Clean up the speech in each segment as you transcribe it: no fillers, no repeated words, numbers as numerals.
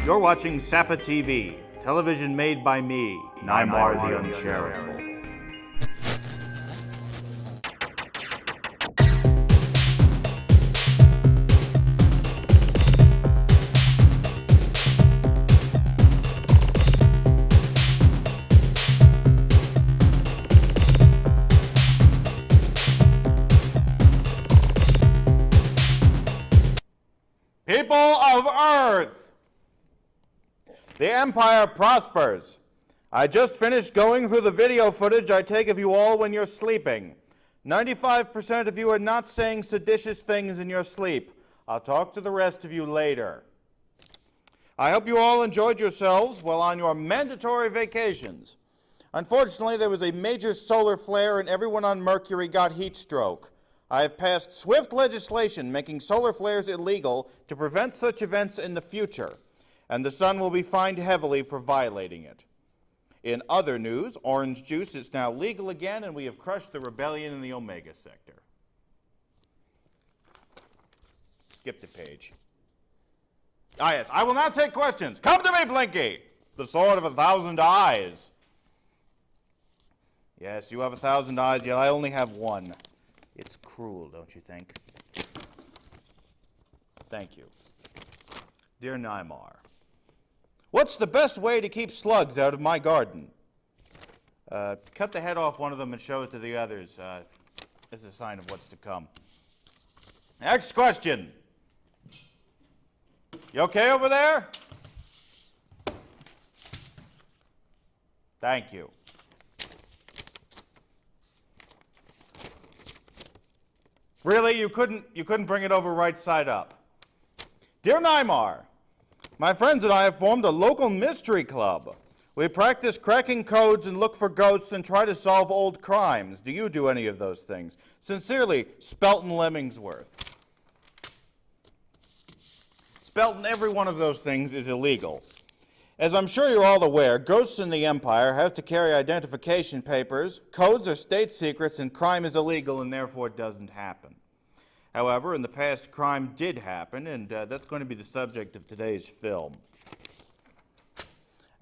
You're watching Sappa TV, television made by me, Nymar the Uncharitable. People of Earth! The Empire prospers. I just finished going through the video footage I take of you all when you're sleeping. 95% of you are not saying seditious things in your sleep. I'll talk to the rest of you later. I hope you all enjoyed yourselves while on your mandatory vacations. Unfortunately, there was a major solar flare and everyone on Mercury got heat stroke. I have passed swift legislation making solar flares illegal to prevent such events in the future, and the sun will be fined heavily for violating it. In other news, orange juice is now legal again, and we have crushed the rebellion in the Omega sector. Skip the page. Ah, yes, I will now take questions. Come to me, Blinky, the sword of 1,000 eyes. Yes, you have 1,000 eyes, yet I only have one. It's cruel, don't you think? Thank you. Dear Nymar, what's the best way to keep slugs out of my garden? Cut the head off one of them and show it to the others. As a sign of what's to come. Next question. You okay over there? Thank you. Really, you couldn't bring it over right side up. Dear Nymar, my friends and I have formed a local mystery club. We practice cracking codes and look for ghosts and try to solve old crimes. Do you do any of those things? Sincerely, Spelton Lemmingsworth. Spelton, every one of those things is illegal. As I'm sure you're all aware, ghosts in the Empire have to carry identification papers, codes are state secrets, and crime is illegal and therefore doesn't happen. However, in the past, crime did happen, and that's going to be the subject of today's film.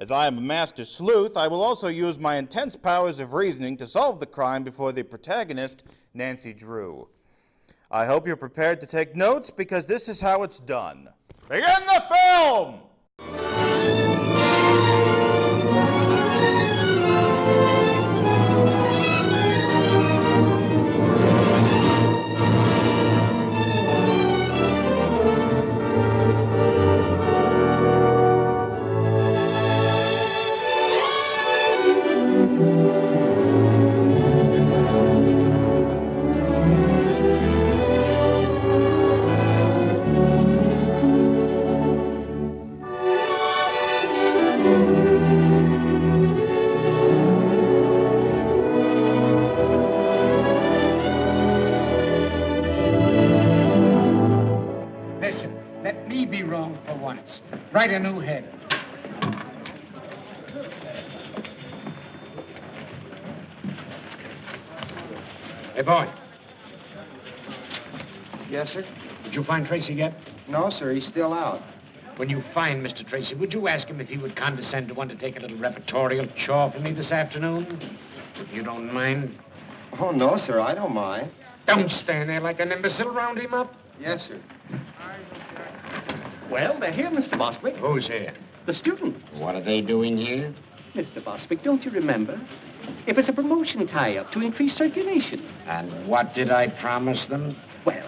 As I am a master sleuth, I will also use my intense powers of reasoning to solve the crime before the protagonist, Nancy Drew. I hope you're prepared to take notes, because this is how it's done. Begin the film! Write a new head. Hey, boy. Yes, sir? Did you find Tracy yet? No, sir. He's still out. When you find Mr. Tracy, would you ask him if he would condescend to undertake a little repertorial chore for me this afternoon? If you don't mind. Oh, no, sir. I don't mind. Don't stand there like an imbecile. Round him up. Yes, sir. Well, they're here, Mr. Bostwick. Who's here? The students. What are they doing here? Mr. Bostwick, don't you remember? It was a promotion tie-up to increase circulation. And what did I promise them? Well,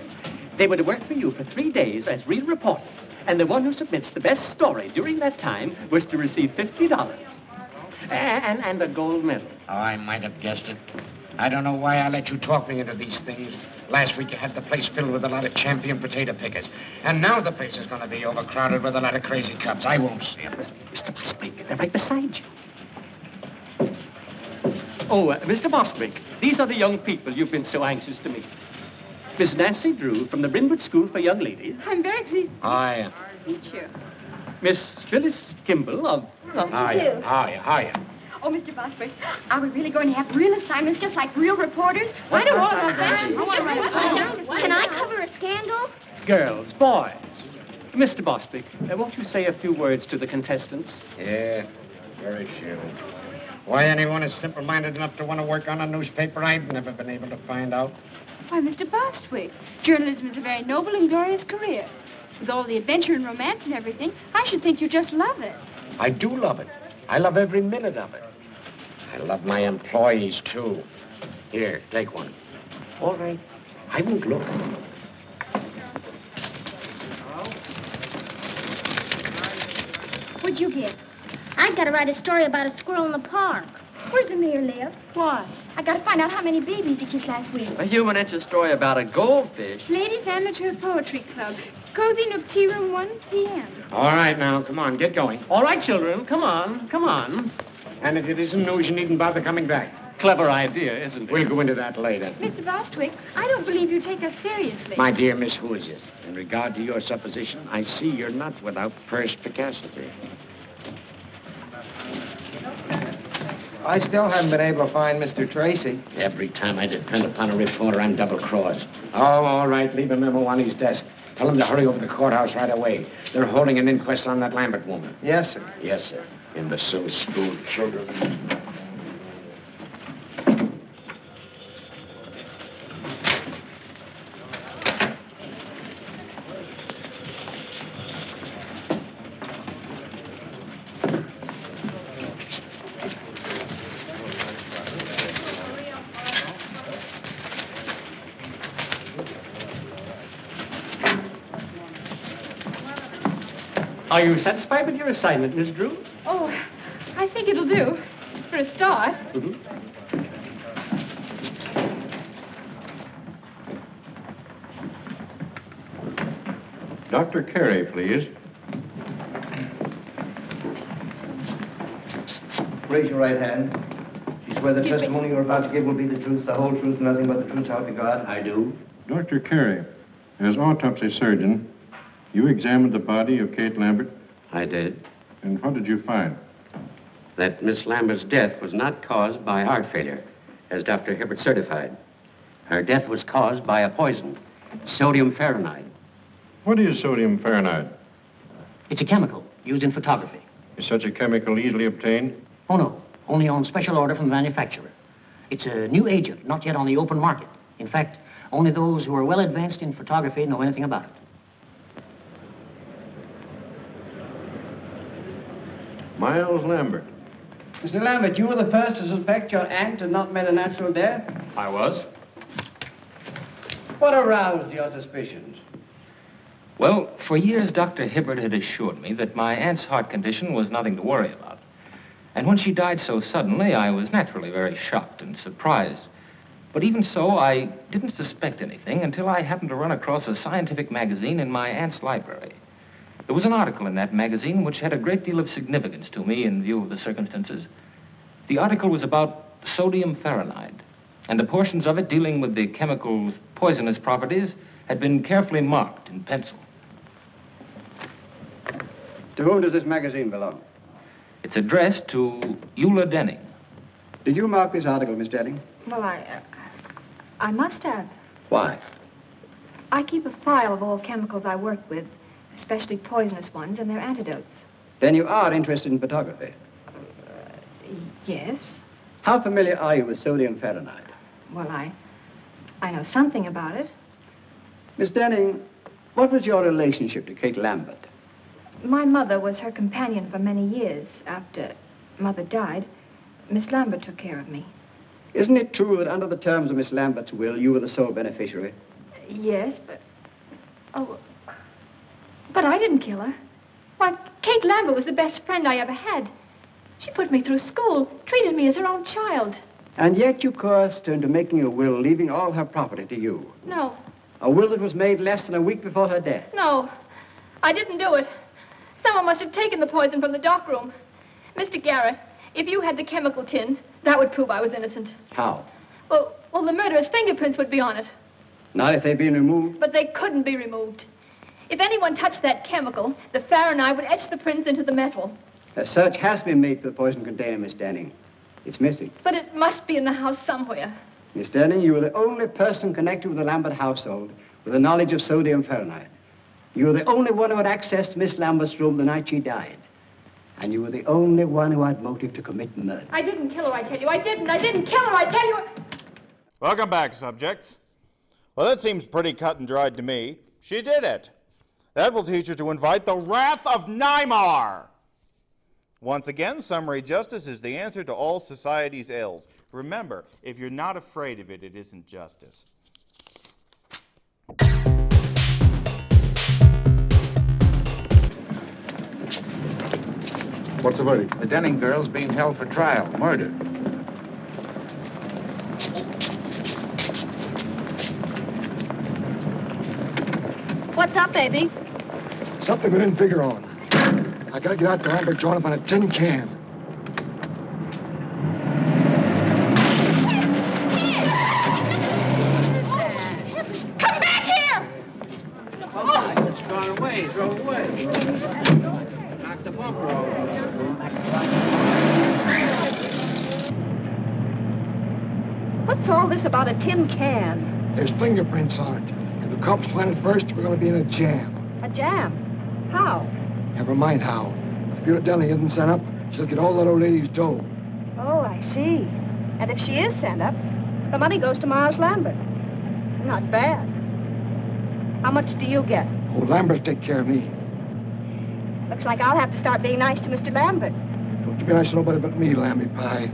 they were to work for you for 3 days as real reporters. And the one who submits the best story during that time was to receive $50. And a gold medal. Oh, I might have guessed it. I don't know why I let you talk me into these things. Last week you had the place filled with a lot of champion potato pickers. And now the place is going to be overcrowded with a lot of crazy cubs. I won't see them. Mr. Bostwick, they're right beside you. Oh, Mr. Bostwick, these are the young people you've been so anxious to meet. Miss Nancy Drew from the Brynwood School for Young Ladies. I'm very pleased. Hiya. Meet you. Miss Phyllis Kimball of... Hiya. Hiya. Oh, Mr. Bostwick, are we really going to have real assignments just like real reporters? I don't want that. Can I cover a scandal? Girls, boys, Mr. Bostwick, won't you say a few words to the contestants? Yeah, very few. Why anyone is simple-minded enough to want to work on a newspaper, I've never been able to find out. Why, Mr. Bostwick, journalism is a very noble and glorious career. With all the adventure and romance and everything, I should think you just love it. I do love it. I love every minute of it. I love my employees, too. Here, take one. All right. I won't look. What'd you get? I gotta write a story about a squirrel in the park. Where's the mayor live? Why? I gotta find out how many babies he kissed last week. A human interest story about a goldfish. Ladies Amateur Poetry Club. Cozy Nook Tea Room, 1 p.m. All right, now, come on, get going. All right, children, come on, come on. And if it isn't news, you needn't bother coming back. Clever idea, isn't it? We'll go into that later. Mr. Bostwick, I don't believe you take us seriously. My dear Miss Who's, in regard to your supposition, I see you're not without perspicacity. I still haven't been able to find Mr. Tracy. Every time I depend upon a reporter, I'm double-crossed. Oh, all right, leave a memo on his desk. Tell him to hurry over to the courthouse right away. They're holding an inquest on that Lambert woman. Yes, sir. Yes, sir. Imbecile school children. Are you satisfied with your assignment, Miss Drew? Oh, I think it'll do. For a start. Dr. Carey, please. Raise your right hand. Do you swear the Excuse me. testimony you're about to give will be the truth, the whole truth, nothing but the truth, so help you God? I do. Dr. Carey, as autopsy surgeon, you examined the body of Kate Lambert, I did. and what did you find? That Miss Lambert's death was not caused by heart failure, as Dr. Hibbert certified. Her death was caused by a poison, sodium fahrenheit. What is sodium fahrenheit? It's a chemical used in photography. Is such a chemical easily obtained? Oh, no. Only on special order from the manufacturer. It's a new agent, not yet on the open market. In fact, only those who are well advanced in photography know anything about it. Miles Lambert. Mr. Lambert, you were the first to suspect your aunt had not met a natural death? I was. What aroused your suspicions? Well, for years, Dr. Hibbert had assured me that my aunt's heart condition was nothing to worry about. And when she died so suddenly, I was naturally very shocked and surprised. But even so, I didn't suspect anything until I happened to run across a scientific magazine in my aunt's library. There was an article in that magazine which had a great deal of significance to me in view of the circumstances. The article was about sodium fahrenheit, and the portions of it dealing with the chemical's poisonous properties had been carefully marked in pencil. To whom does this magazine belong? It's addressed to Eula Denning. Did you mark this article, Miss Denning? Well, I must have. Why? I keep a file of all chemicals I work with, especially poisonous ones and their antidotes. Then you are interested in photography. Yes. How familiar are you with sodium fahrenheit? Well, I know something about it. Miss Denning, what was your relationship to Kate Lambert? My mother was her companion for many years. After Mother died, Miss Lambert took care of me. Isn't it true that under the terms of Miss Lambert's will, you were the sole beneficiary? Yes, but... Oh, but I didn't kill her. Why, Kate Lambert was the best friend I ever had. She put me through school, treated me as her own child. And yet you coerced her into making a will, leaving all her property to you. No, A will that was made less than a week before her death. no, I didn't do it. Someone must have taken the poison from the dock room. Mr. Garrett, if you had the chemical tin, that would prove I was innocent. How? Well, the murderer's fingerprints would be on it. Not if they'd been removed? But they couldn't be removed. If anyone touched that chemical, the Fahrenheit would etch the prints into the metal. A search has been made for the poison container, Miss Denning. It's missing. But it must be in the house somewhere. Miss Denning, you were the only person connected with the Lambert household with a knowledge of sodium fahrenheit. You were the only one who had access to Miss Lambert's room the night she died. And you were the only one who had motive to commit murder. I didn't kill her, I tell you. I didn't kill her, I tell you. Welcome back, subjects. Well, that seems pretty cut and dried to me. She did it. That will teach her to invite the wrath of Nymar. Once again, summary justice is the answer to all society's ills. Remember, if you're not afraid of it, it isn't justice. What's the verdict? The Denning girl's being held for trial. Murder. What's up, baby? Something we didn't figure on. I gotta get out to Lambert, join up on a tin can. Come back here! Oh, it's gone away. Drove away. Knocked the bumper over. What's all this about a tin can? There's fingerprints on it. If the cops find it first, we're gonna be in a jam. A jam? How? Never mind how. If Bureau Deli isn't sent up, she'll get all that old lady's dough. Oh, I see. And if she is sent up, the money goes to Mars Lambert. Not bad. How much do you get? Oh, Lambert take care of me. Looks like I'll have to start being nice to Mr. Lambert. Don't you be nice to nobody but me, Lamby Pie.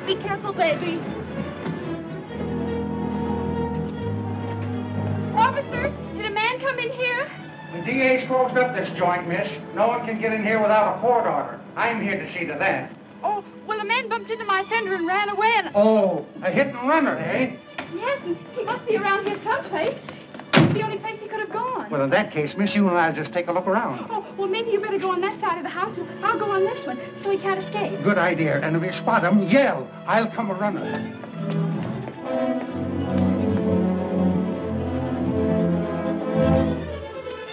Be careful, baby. Officer, did a man come in here? The DA's closed up this joint, miss. No one can get in here without a court order. I'm here to see to that. Oh, well, a man bumped into my fender and ran away and... Oh, a hit and runner, eh? Yes, and he must be around here someplace. It's the only place he could have gone. Well, in that case, miss, you and I'll just take a look around. Oh, well, maybe you better go on that side of the house, and I'll go on this one, so he can't escape. Good idea. And if you spot him, yell. I'll come a runner.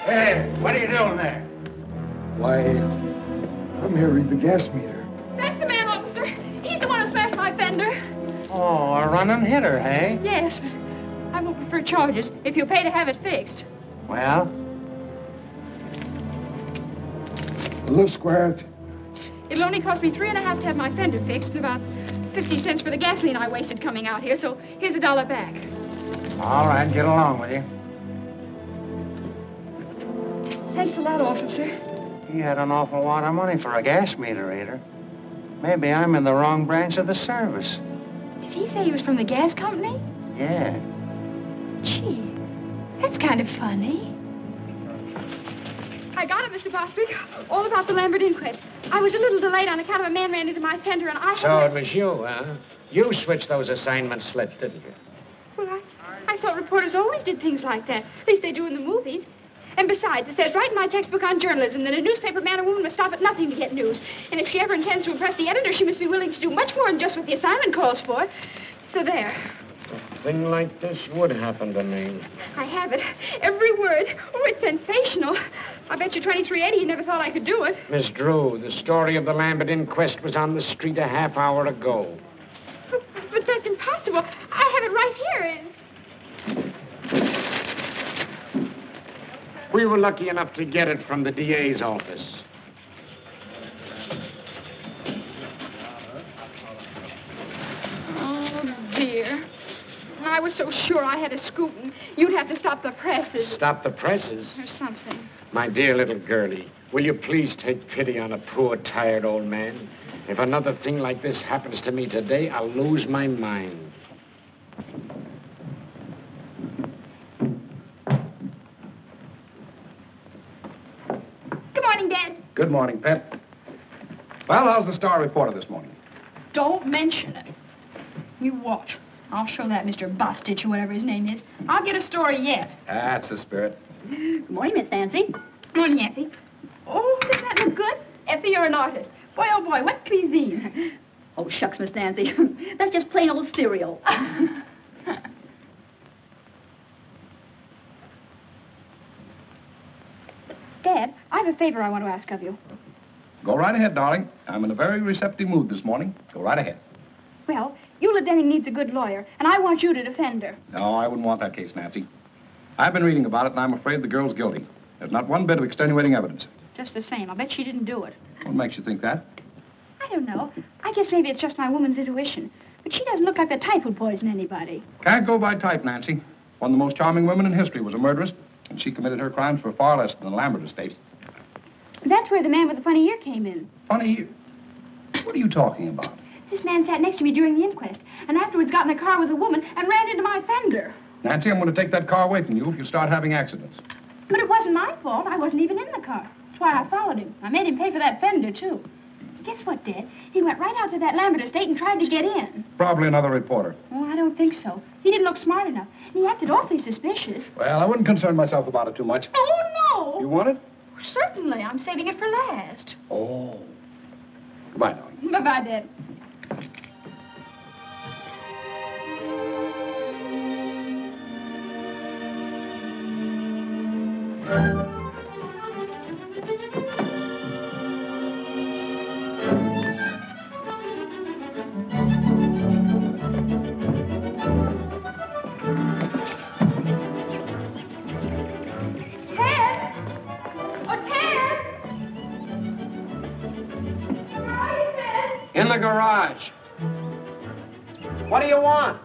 Hey, what are you doing there? Why, I'm here to read the gas meter. That's the man, officer. He's the one who smashed my fender. Oh, a running hitter, eh? Yes, but I won't prefer charges if you'll pay to have it fixed. Well? A little square. It'll only cost me $3.50 to have my fender fixed and about 50 cents for the gasoline I wasted coming out here, so here's $1 back. All right, get along with you. Thanks a lot, officer. He had an awful lot of money for a gas meter reader. Maybe I'm in the wrong branch of the service. Did he say he was from the gas company? Yeah. Gee, that's kind of funny. I got it, Mr. Bostwick. All about the Lambert inquest. I was a little delayed on account of a man ran into my fender, and I... So it was you, huh? You switched those assignment slips, didn't you? Well, I thought reporters always did things like that. At least they do in the movies. And besides, it says right in my textbook on journalism that a newspaper man or woman must stop at nothing to get news. And if she ever intends to impress the editor, she must be willing to do much more than just what the assignment calls for. So there. A thing like this would happen to me. I have it. Every word. Oh, it's sensational. I bet you 2380 you never thought I could do it. Miss Drew, the story of the Lambert inquest was on the street a half hour ago. But that's impossible. I have it right here. We were lucky enough to get it from the DA's office. Oh, dear. was so sure I had a scoop, and you'd have to stop the presses. Stop the presses? Or something. My dear little girlie, will you please take pity on a poor, tired old man? If another thing like this happens to me today, I'll lose my mind. Good morning, Dad. Good morning, Pet. Well, how's the Star Reporter this morning? Don't mention it. You watch. I'll show that Mr. Bostitch, or whatever his name is. I'll get a story yet. That's the spirit. Good morning, Miss Nancy. Good morning, Effie. Oh, does that look good? Effie, you're an artist. Boy, oh boy, what cuisine? Oh, shucks, Miss Nancy. That's just plain old cereal. Dad, I have a favor I want to ask of you. Go right ahead, darling. I'm in a very receptive mood this morning. Go right ahead. Well, Eula Denning needs a good lawyer, and I want you to defend her. No, I wouldn't want that case, Nancy. I've been reading about it, and I'm afraid the girl's guilty. There's not one bit of extenuating evidence. Just the same, I'll bet she didn't do it. What makes you think that? I don't know. I guess maybe it's just my woman's intuition. But she doesn't look like the type who'd poison anybody. Can't go by type, Nancy. One of the most charming women in history was a murderess, and she committed her crimes for far less than the Lambert estate. That's where the man with the funny ear came in. Funny ear? What are you talking about? This man sat next to me during the inquest, and afterwards got in a car with a woman and ran into my fender. Nancy, I'm going to take that car away from you if you start having accidents. But it wasn't my fault. I wasn't even in the car. That's why I followed him. I made him pay for that fender, too. Guess what, Dad? He went right out to that Lambert estate and tried to get in. Probably another reporter. Oh, I don't think so. He didn't look smart enough. And he acted awfully suspicious. Well, I wouldn't concern myself about it too much. Oh, no! You want it? Certainly. I'm saving it for last. Oh. Goodbye, darling. Bye-bye, Dad. In the garage. What do you want?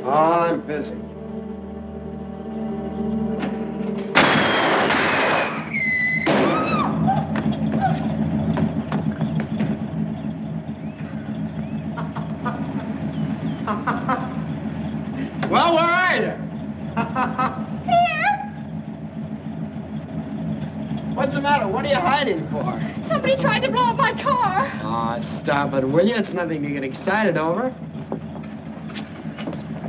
Oh, I'm busy. Well, where are you? Here! What's the matter? What are you hiding for? Somebody tried to blow up my car. Oh, stop it, will you? It's nothing to get excited over.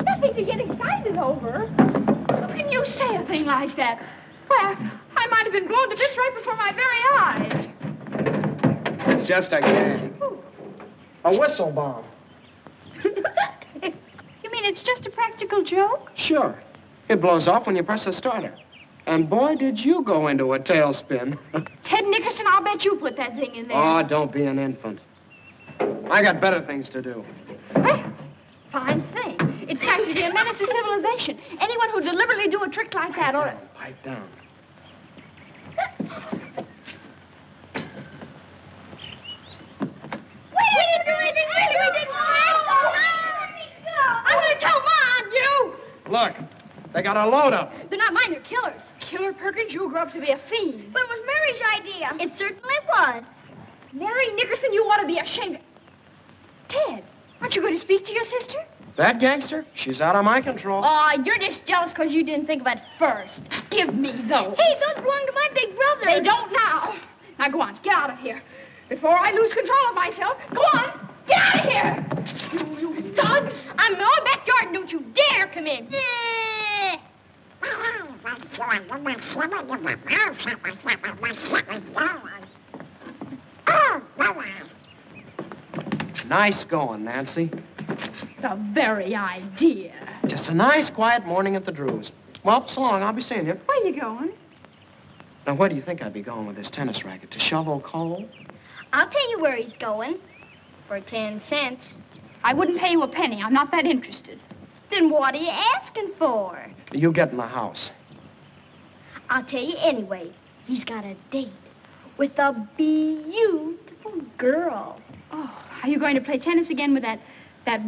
Nothing to get excited over. How can you say a thing like that? Why, I might have been blown to bits right before my very eyes. It's just a gag. A whistle bomb. You mean it's just a practical joke? Sure. It blows off when you press the starter. And boy, did you go into a tailspin. Ted Nickerson, I'll bet you put that thing in there. Oh, don't be an infant. I got better things to do. Well, fine thing. It's practically a menace to civilization. Anyone who deliberately do a trick like that ought to... Pipe down. We didn't do anything, really. We didn't. I'm going to tell Ma on you. Look, they got a load up. They're not mine, they're killers. Killer Perkins, you'll grow up to be a fiend. But it was Mary's idea. It certainly was. Mary Nickerson, you ought to be ashamed. Ted, aren't you going to speak to your sister? That gangster? She's out of my control. Oh, you're just jealous because you didn't think of it first. Give me those. Hey, those belong to my big brother. They don't now. Now, go on, get out of here. Before I lose control of myself, go on, get out of here. You thugs. I'm in my backyard, don't you dare come in. Nice going, Nancy. The very idea. Just a nice, quiet morning at the Drews. Well, so long. I'll be seeing you. Where are you going? Now, where do you think I'd be going with this tennis racket? To shovel coal? I'll tell you where he's going. For 10 cents. I wouldn't pay you a penny. I'm not that interested. Then what are you asking for? You get in the house. I'll tell you anyway. He's got a date with a beautiful girl. Oh, are you going to play tennis again with that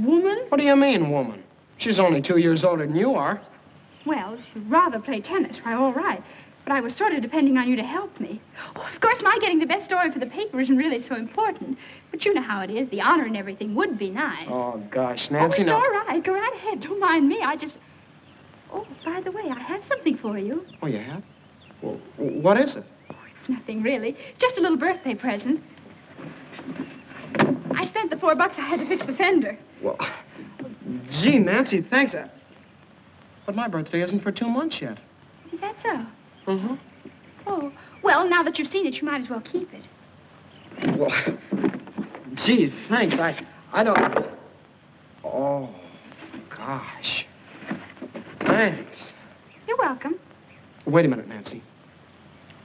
woman? What do you mean, woman? She's only 2 years older than you are. Well, if you'd rather play tennis, why, all right. But I was sort of depending on you to help me. Oh, of course, my getting the best story for the paper isn't really so important. But you know how it is. The honor and everything would be nice. Oh, gosh, Nancy, Oh, it's no. all right. Go right ahead. Don't mind me. Oh, by the way, I have something for you. Oh, you have? Well, what is it? Nothing, really. Just a little birthday present. I spent the $4 I had to fix the fender. Well, gee, Nancy, thanks. But my birthday isn't for 2 months yet. Is that so? Mm-hmm. Oh, well, now that you've seen it, you might as well keep it. Well, gee, thanks. I don't... Oh, gosh. Thanks. You're welcome. Wait a minute, Nancy.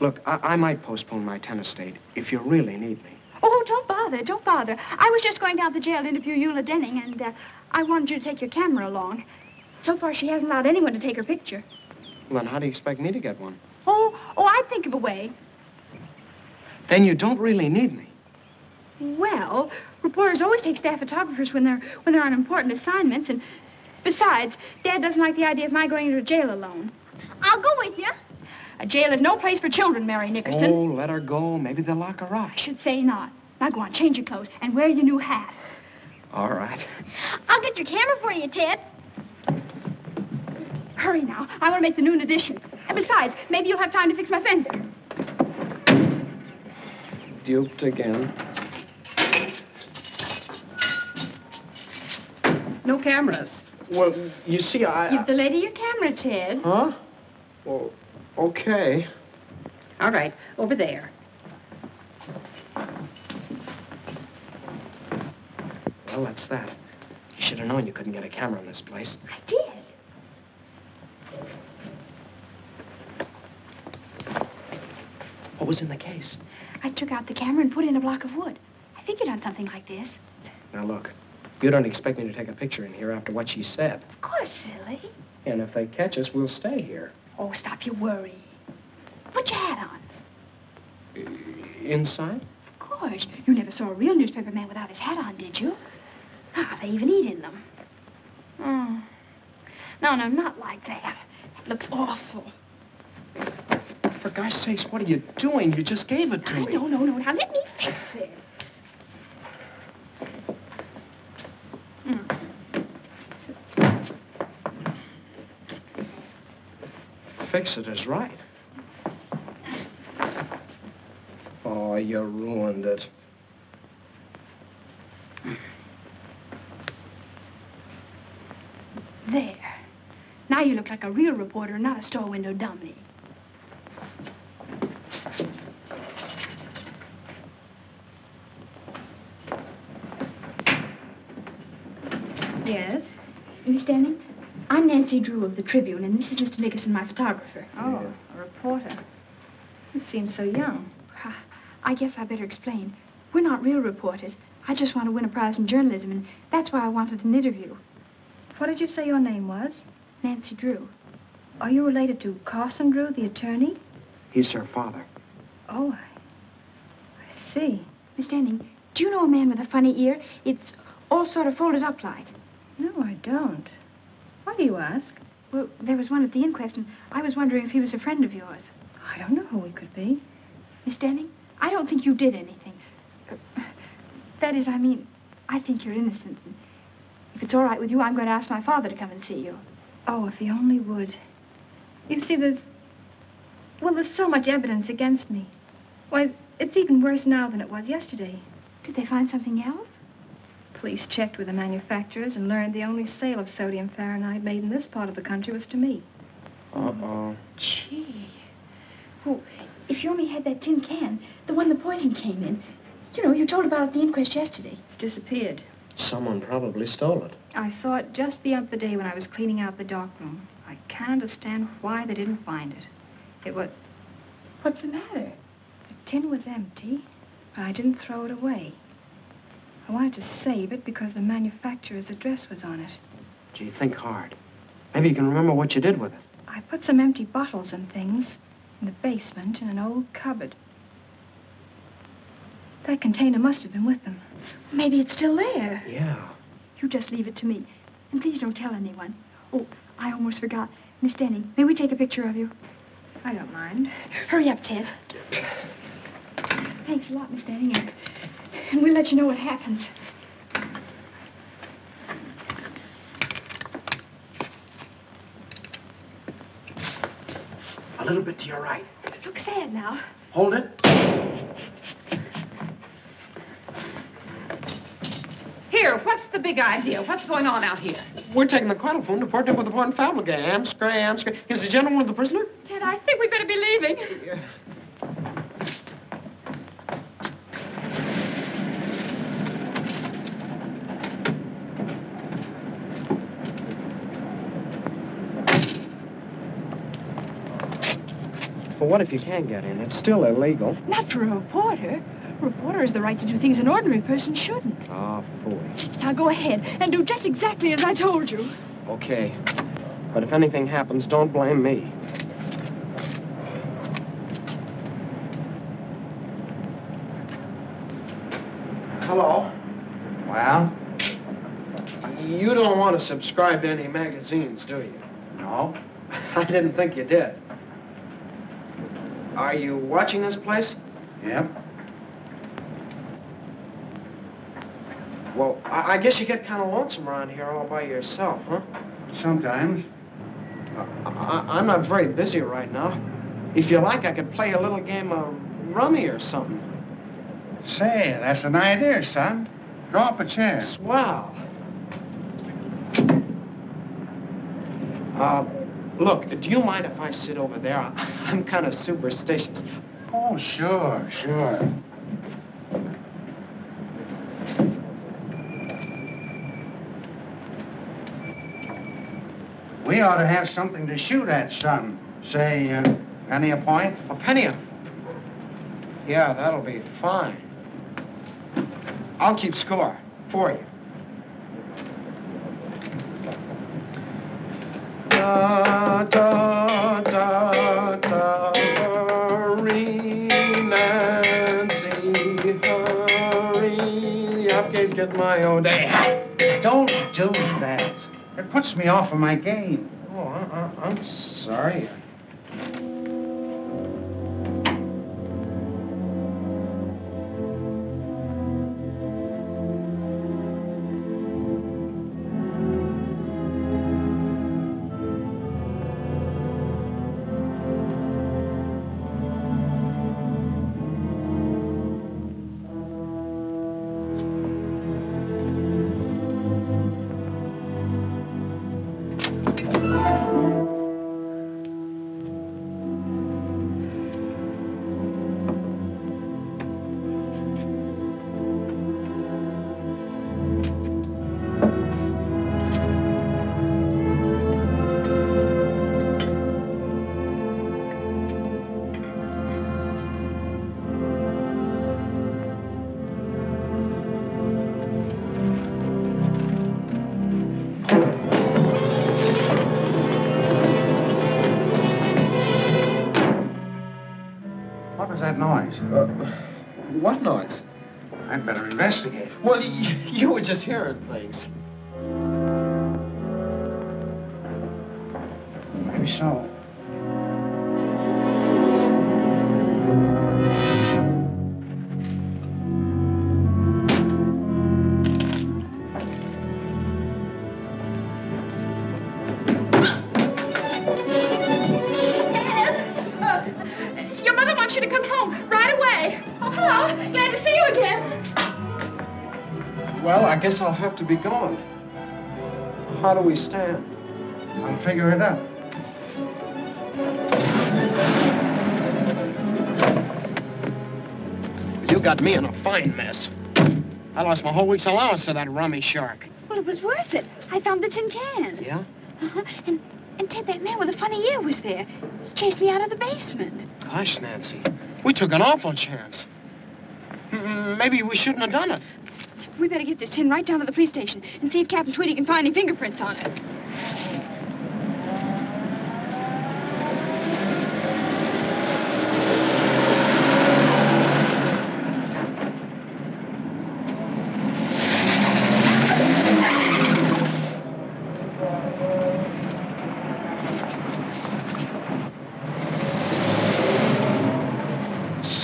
Look, I might postpone my tennis date if you really need me. Oh, don't bother, don't bother. I was just going down to the jail to interview Eula Denning, and I wanted you to take your camera along. So far, she hasn't allowed anyone to take her picture. Well, then how do you expect me to get one? Oh, I'd think of a way. Then you don't really need me. Well, reporters always take staff photographers when they're on important assignments, and besides, Dad doesn't like the idea of my going to jail alone. I'll go with you. A jail is no place for children, Mary Nickerson. Oh, let her go. Maybe they'll lock her up. I should say not. Now go on, change your clothes, and wear your new hat. All right. I'll get your camera for you, Ted. Hurry now. I want to make the noon edition. And besides, maybe you'll have time to fix my fender. Duped again. No cameras. Well, you see, Give the lady your camera, Ted. Huh? Well, okay. All right, over there. Well, that's that. You should have known you couldn't get a camera in this place. I did. What was in the case? I took out the camera and put in a block of wood. I figured on something like this. Now, look. You don't expect me to take a picture in here after what she said. Of course, silly. And if they catch us, we'll stay here. Oh, stop your worry. Put your hat on. Inside? Of course. You never saw a real newspaper man without his hat on, did you? Ah, they even eat in them. Oh. No, not like that. It looks awful. For gosh sakes, what are you doing? You just gave it to me. No. Now, let me fix it. Fix it is right. Oh, you ruined it. There. Now you look like a real reporter, not a store window dummy. Yes? Miss Denning, I'm Nancy Drew of the Tribune, and this is Mr. Nickerson, my photographer. Oh, a reporter. You seem so young. I guess I better explain. We're not real reporters. I just want to win a prize in journalism, and that's why I wanted an interview. What did you say your name was? Nancy Drew. Are you related to Carson Drew, the attorney? He's her father. Oh, I see. Miss Denning, do you know a man with a funny ear? It's all sort of folded up like. No, I don't. Why do you ask? Well, there was one at the inquest, and I was wondering if he was a friend of yours. I don't know who he could be. Miss Denning, I don't think you did anything. That is, I think you're innocent. And if it's all right with you, I'm going to ask my father to come and see you. Oh, if he only would. You see, there's so much evidence against me. Why, it's even worse now than it was yesterday. Did they find something else? Police checked with the manufacturers and learned the only sale of sodium Fahrenheit made in this part of the country was to me. Uh-oh. Gee. Well, if you only had that tin can, the one the poison came in. You know, you told about it at the inquest yesterday. It's disappeared. Someone probably stole it. I saw it just the other day when I was cleaning out the darkroom. I can't understand why they didn't find it. It was... What's the matter? The tin was empty, but I didn't throw it away. I wanted to save it because the manufacturer's address was on it. Gee, think hard. Maybe you can remember what you did with it. I put some empty bottles and things in the basement in an old cupboard. That container must have been with them. Maybe it's still there. Yeah. You just leave it to me. And please don't tell anyone. Oh, I almost forgot. Miss Denny, may we take a picture of you? I don't mind. Hurry up, Ted. Thanks a lot, Miss Denny. And we'll let you know what happens. A little bit to your right. Look sad now. Hold it. Here, what's the big idea? What's going on out here? We're taking the telephone to port up with the foreign family gang. Amscray. Is the gentleman the prisoner? Ted, I think we better be leaving. Well, what if you can get in? It's still illegal. Not for a reporter. A reporter has the right to do things an ordinary person shouldn't. Ah, foolish. Now go ahead and do just exactly as I told you. Okay. But if anything happens, don't blame me. Hello? Well? You don't want to subscribe to any magazines, do you? No. I didn't think you did. Are you watching this place? Yep. Well, I guess you get kind of lonesome around here all by yourself, huh? Sometimes. I'm not very busy right now. If you like, I could play a little game of rummy or something. Say, that's an idea, son. Draw up a chair. Swell. Look, do you mind if I sit over there? I'm kind of superstitious. Oh, sure. We ought to have something to shoot at, son. Say, penny a point? A penny a... Yeah, that'll be fine. I'll keep score for you. Da, da, da, da, hurry, Nancy, hurry. The upgate's get my own day. Don't do that. It puts me off of my game. Oh, I'm sorry. That noise? What noise? I'd better investigate. Well, you were just hearing things. Maybe so. Well, I guess I'll have to be gone. How do we stand? I'll figure it out. You got me in a fine mess. I lost my whole week's allowance to that rummy shark. Well, it was worth it. I found the tin can. Yeah? Uh-huh. And Ted, that man with the funny ear was there. He chased me out of the basement. Gosh, Nancy, we took an awful chance. Maybe we shouldn't have done it. We better get this tin right down to the police station and see if Captain Tweedy can find any fingerprints on it.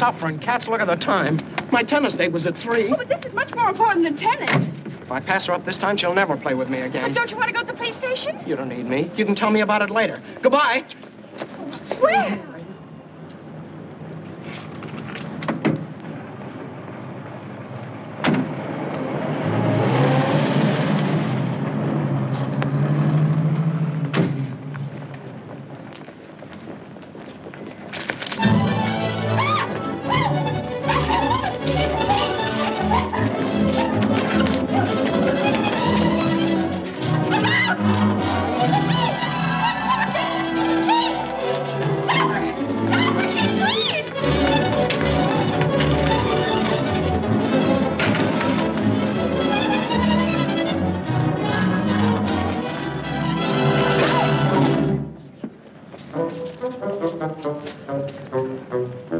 suffering, cats. Look at the time. My tennis date was at 3. Oh, but this is much more important than tennis. If I pass her up this time, she'll never play with me But again. don't you want to go to the police station? You don't need me. You can tell me about it later. Goodbye. Where?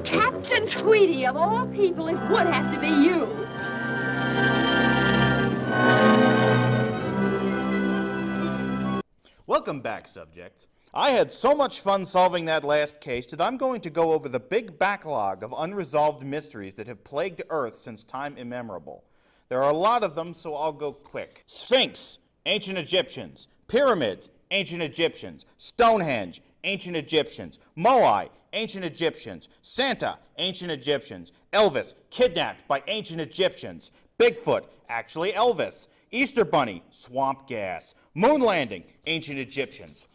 Captain Tweedy, of all people, it would have to be you. Welcome back, subjects. I had so much fun solving that last case that I'm going to go over the big backlog of unresolved mysteries that have plagued Earth since time immemorable. There are a lot of them, so I'll go quick. Sphinx, ancient Egyptians. Pyramids, ancient Egyptians. Stonehenge, ancient Egyptians. Moai, ancient Egyptians. Santa, ancient Egyptians. Elvis, kidnapped by ancient Egyptians. Bigfoot, actually Elvis. Easter Bunny, swamp gas. Moon landing, ancient Egyptians.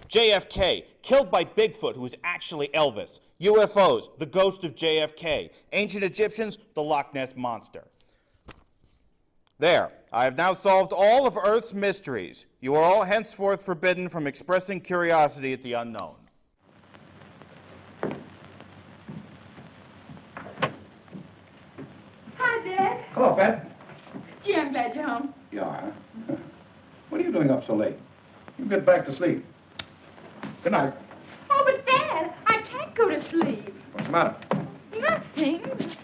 JFK, killed by Bigfoot, who was actually Elvis. UFOs, the ghost of JFK. Ancient Egyptians, the Loch Ness Monster. There, I have now solved all of Earth's mysteries. You are all henceforth forbidden from expressing curiosity at the unknown. Hi, Dad. Hello, Pat. Gee, I'm glad you're home. You are? What are you doing up so late? You get back to sleep. Good night. Oh, but Dad, I can't go to sleep. What's the matter? Nothing.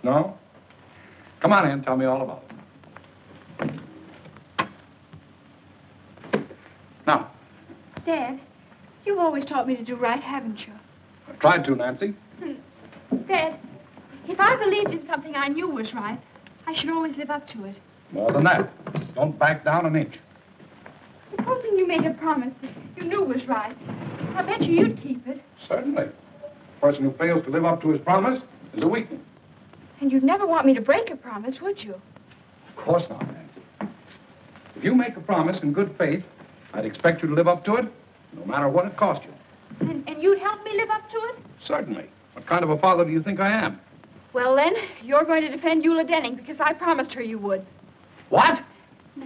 No? Come on in, tell me all about it. Now, Dad, you've always taught me to do right, haven't you? I tried to, Nancy. Dad, if I believed in something I knew was right, I should always live up to it. More than that. Don't back down an inch. Supposing you made a promise that you knew was right, I bet you'd keep it. Certainly. A person who fails to live up to his promise is a weakling. And you'd never want me to break a promise, would you? Of course not, Nancy. If you make a promise in good faith, I'd expect you to live up to it, no matter what it cost you. And you'd help me live up to it? Certainly. What kind of a father do you think I am? Well, then, you're going to defend Eula Denning because I promised her you would. What?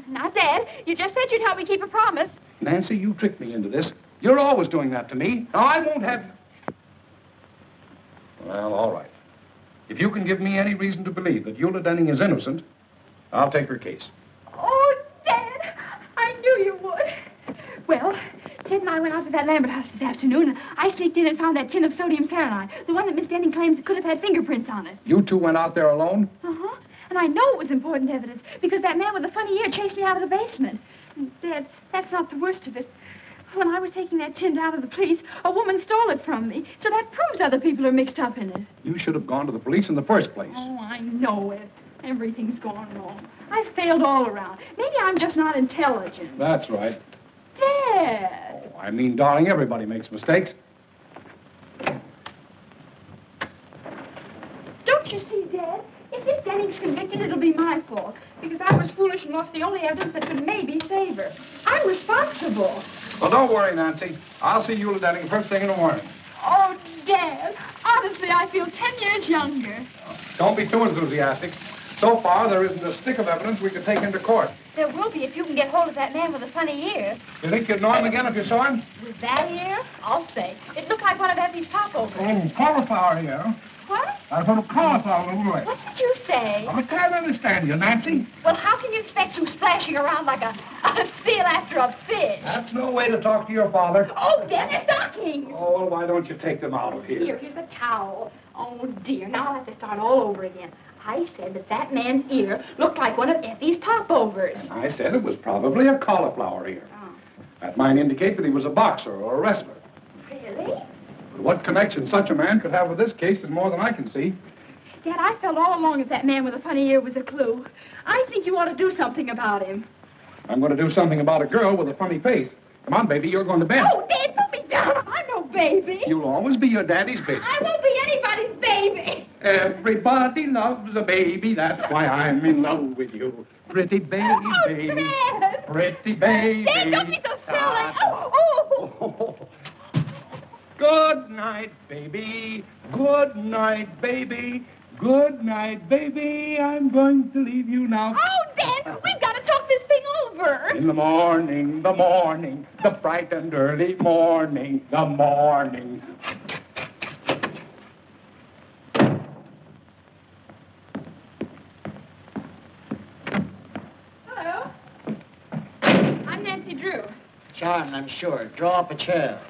Not Dad. You just said you'd help me keep a promise. Nancy, you tricked me into this. You're always doing that to me. Now, I won't have you. Well, all right. If you can give me any reason to believe that Eula Denning is innocent, I'll take her case. Oh, Dad, I knew you would. Well, Ted and I went out to that Lambert house this afternoon, and I sneaked in and found that tin of sodium fahrenheit, the one that Miss Denning claims could have had fingerprints on it. You two went out there alone? Uh-huh. And I know it was important evidence, because that man with the funny ear chased me out of the basement. And, Dad, that's not the worst of it. When I was taking that tin down to the police, a woman stole it from me, so that proves other people are mixed up in it. You should have gone to the police in the first place. Oh, I know it. Everything's gone wrong. I failed all around. Maybe I'm just not intelligent. That's right. Dad! Oh, I mean, darling, everybody makes mistakes. Don't you see, Dad? If Miss Denning's convicted, it'll be my fault, because I was foolish and lost the only evidence that could maybe save her. I'm responsible. Well, don't worry, Nancy. I'll see Eula Denning first thing in the morning. Oh, Dad, honestly, I feel 10 years younger. Don't be too enthusiastic. So far, there isn't a stick of evidence we could take into court. There will be if you can get hold of that man with the funny ear. You think you'd know him again if you saw him? With that ear? I'll say. It looked like one of Effie's popovers. Oh, cauliflower here. What? I put a cauliflower in the way. What did you say? I can't understand you, Nancy. Well, how can you expect him splashing around like a seal after a fish? That's no way to talk to your father. Oh, Dad, they're stockings. Oh, well, why don't you take them out of here? Here's a towel. Oh, dear. Now I'll have to start all over again. I said that man's ear looked like one of Effie's popovers. I said it was probably a cauliflower ear. Oh. That might indicate that he was a boxer or a wrestler. Really? What connection such a man could have with this case is more than I can see. Dad, I felt all along that man with a funny ear was a clue. I think you ought to do something about him. I'm going to do something about a girl with a funny face. Come on, baby, you're going to bed. Oh, Dad, put me down. I'm no baby. You'll always be your daddy's baby. I won't be anybody's baby. Everybody loves a baby. That's why I'm in love with you. Pretty baby, baby. Dad. Pretty baby. Dad, don't be so silly. Oh. Good night, baby. Good night, baby. Good night, baby. I'm going to leave you now. Oh, Dad, we've got to talk this thing over. In the morning, the bright and early morning, the morning. Hello. I'm Nancy Drew. Charmed, I'm sure. Draw up a chair.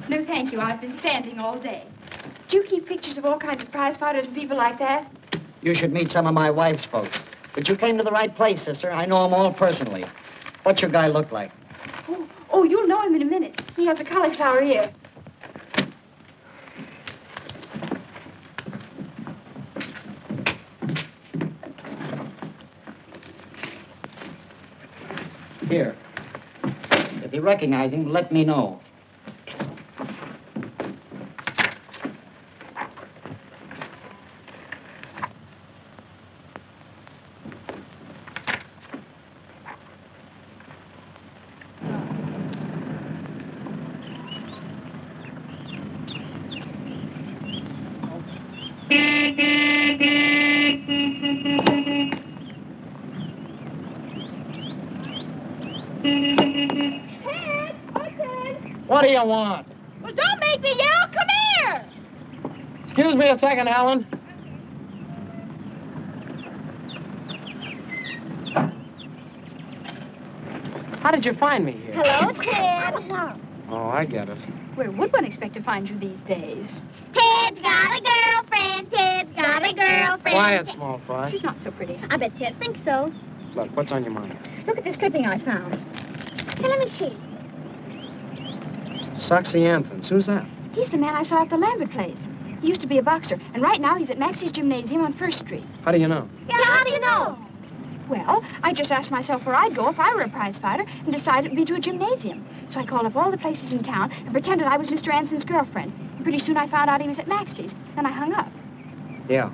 No, thank you. I've been standing all day. Do you keep pictures of all kinds of prize fighters and people like that? You should meet some of my wife's folks. But you came to the right place, sister. I know them all personally. What's your guy look like? Oh, you'll know him in a minute. He has a cauliflower ear. Here. If you recognize him, let me know. What do you want? Well, don't make me yell. Come here. Excuse me a second, Alan. How did you find me here? Hello, Ted. Oh, I get it. Where would one expect to find you these days? Ted's got a girlfriend. Ted's got a girlfriend. Quiet, small fry. She's not so pretty. I bet Ted thinks so. Look, what's on your mind? Look at this clipping I found. Hey, let me see. Soxy Anthons. Who's that? He's the man I saw at the Lambert place. He used to be a boxer, and right now he's at Maxie's Gymnasium on 1st Street. How do you know? Yeah, how do you know? Well, I just asked myself where I'd go if I were a prize fighter and decided it'd be to a gymnasium. So I called up all the places in town and pretended I was Mr. Anthon's girlfriend. And pretty soon I found out he was at Maxie's. Then I hung up. Yeah.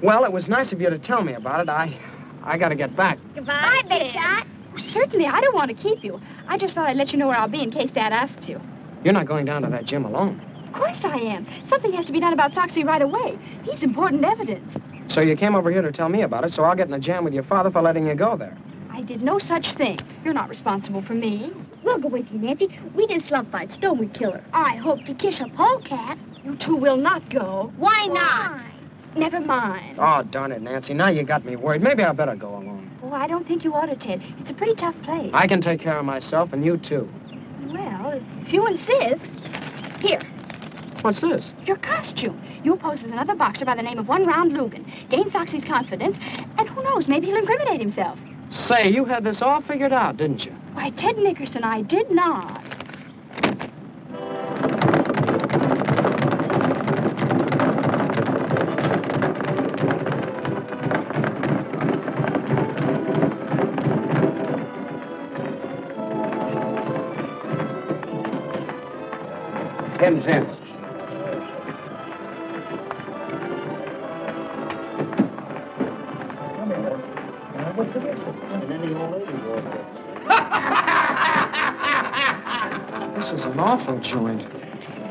Well, it was nice of you to tell me about it. I gotta get back. Goodbye, Big Shot. Certainly, I don't want to keep you. I just thought I'd let you know where I'll be in case Dad asks you. You're not going down to that gym alone. Of course I am. Something has to be done about Foxy right away. He's important evidence. So you came over here to tell me about it, so I'll get in a jam with your father for letting you go there. I did no such thing. You're not responsible for me. We'll go with you, Nancy. We did slump fights, don't we, Killer? I hope to kiss a polecat. You two will not go. Why not? Never mind. Oh, darn it, Nancy. Now you got me worried. Maybe I better go alone. Oh, I don't think you ought to, Ted. It's a pretty tough place. I can take care of myself, and you too. Well, if you insist. Here. What's this? Your costume. You pose as another boxer by the name of One Round Lugan. Gain Foxy's confidence, and who knows, maybe he'll incriminate himself. Say, you had this all figured out, didn't you? Why, Ted Nickerson, I did not. Tim Sandwich. What's the next one? And then the old lady goes This is an awful joint.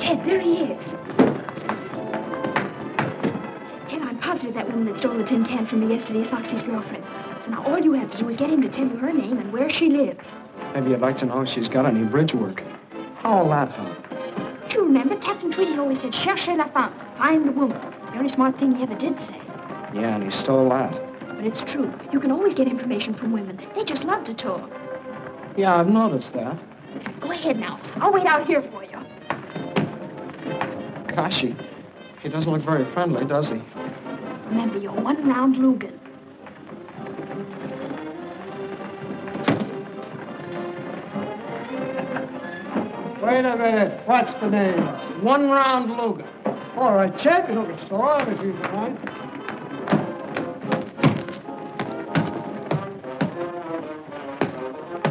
Ted, there he is. Ted, I'm positive that woman that stole the tin can from me yesterday is Foxy's girlfriend. So now all you have to do is get him to tell you her name and where she lives. Maybe you'd like to know if she's got any bridge work. How'll that help? Do you remember Captain Tweedy always said, cherchez la femme, find the woman. Very smart thing he ever did say. Yeah, and he stole that. But it's true. You can always get information from women. They just love to talk. Yeah, I've noticed that. Go ahead now. I'll wait out here for you. Gosh, he doesn't look very friendly, does he? Remember, you're One Round Lugan. Wait a minute. What's the name? One Round Luger. All right, champion looking sore. This is all right.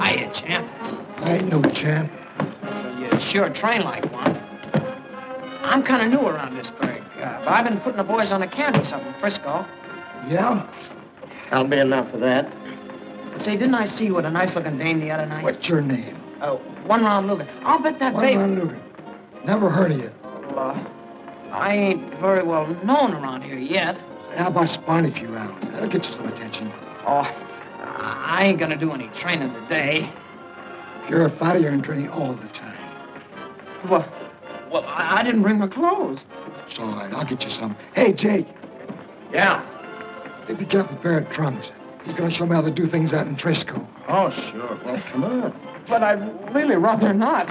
Hiya, champ. I ain't no champ. Well, you sure train like one. I'm kind of new around this burg, but I've been putting the boys on the canvas up in Frisco. Yeah? That'll be enough of that. Say, didn't I see you with a nice-looking dame the other night? What's your name? One Round Luger. I'll bet that One baby... Round Luger. Never heard of you. Well, I ain't very well known around here yet. How about spawning a few rounds? That'll get you some attention. Oh, I ain't gonna do any training today. If you're a fighter, you're in training all the time. Well, I didn't bring my clothes. It's all right. I'll get you some. Hey, Jake. Yeah? If you get a pair of trunks, he's going to show me how to do things out in Frisco. Oh, sure. Well, come on. But I'd really rather not.